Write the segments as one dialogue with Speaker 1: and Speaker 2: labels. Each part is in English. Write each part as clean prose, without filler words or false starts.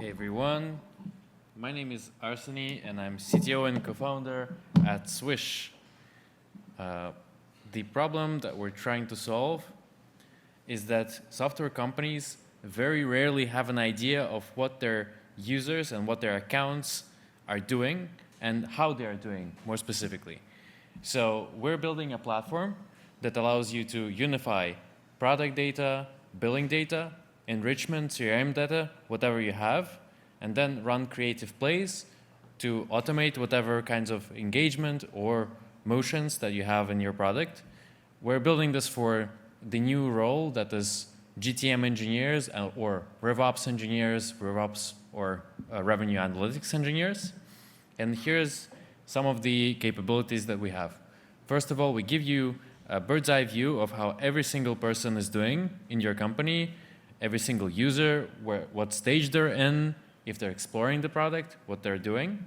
Speaker 1: Hey everyone, my name is Arseny and I'm CTO and co-founder at Swish. The problem that we're trying to solve is that software companies very rarely have an idea of what their users and what their accounts are doing and how they are doing more specifically. So we're building a platform that allows you to unify product data, billing data, enrichment, CRM data, whatever you have, and then run creative plays to automate whatever kinds of engagement or motions that you have in your product. We're building this for the new role that is GTM engineers or RevOps engineers, RevOps or revenue analytics engineers. And here's some of the capabilities that we have. First of all, we give you a bird's eye view of how every single person is doing in your company, every single user, what stage they're in, if they're exploring the product, what they're doing.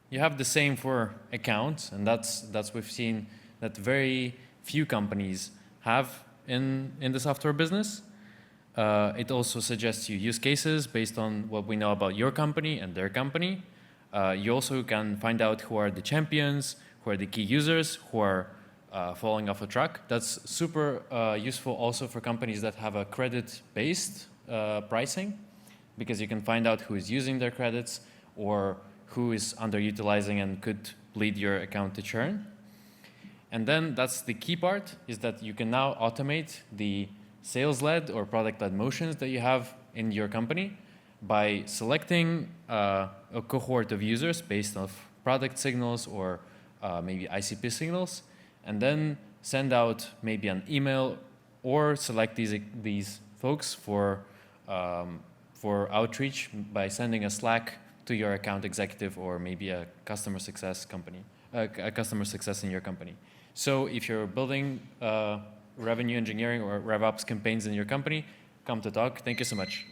Speaker 1: You have the same for accounts, and that's we've seen that very few companies have in the software business. It also suggests you use cases based on what we know about your company and their company. You also can find out who are the champions, who are the key users, who are falling off a track. That's super useful also for companies that have a credit-based pricing, because you can find out who is using their credits or who is underutilizing and could lead your account to churn. And then that's the key part, is that you can now automate the sales-led or product-led motions that you have in your company by selecting a cohort of users based on product signals or maybe ICP signals, and then send out maybe an email or select these folks for outreach by sending a Slack to your account executive or maybe a customer success company, a customer success in your company. So if you're building revenue engineering or RevOps campaigns in your company, come to talk. Thank you so much.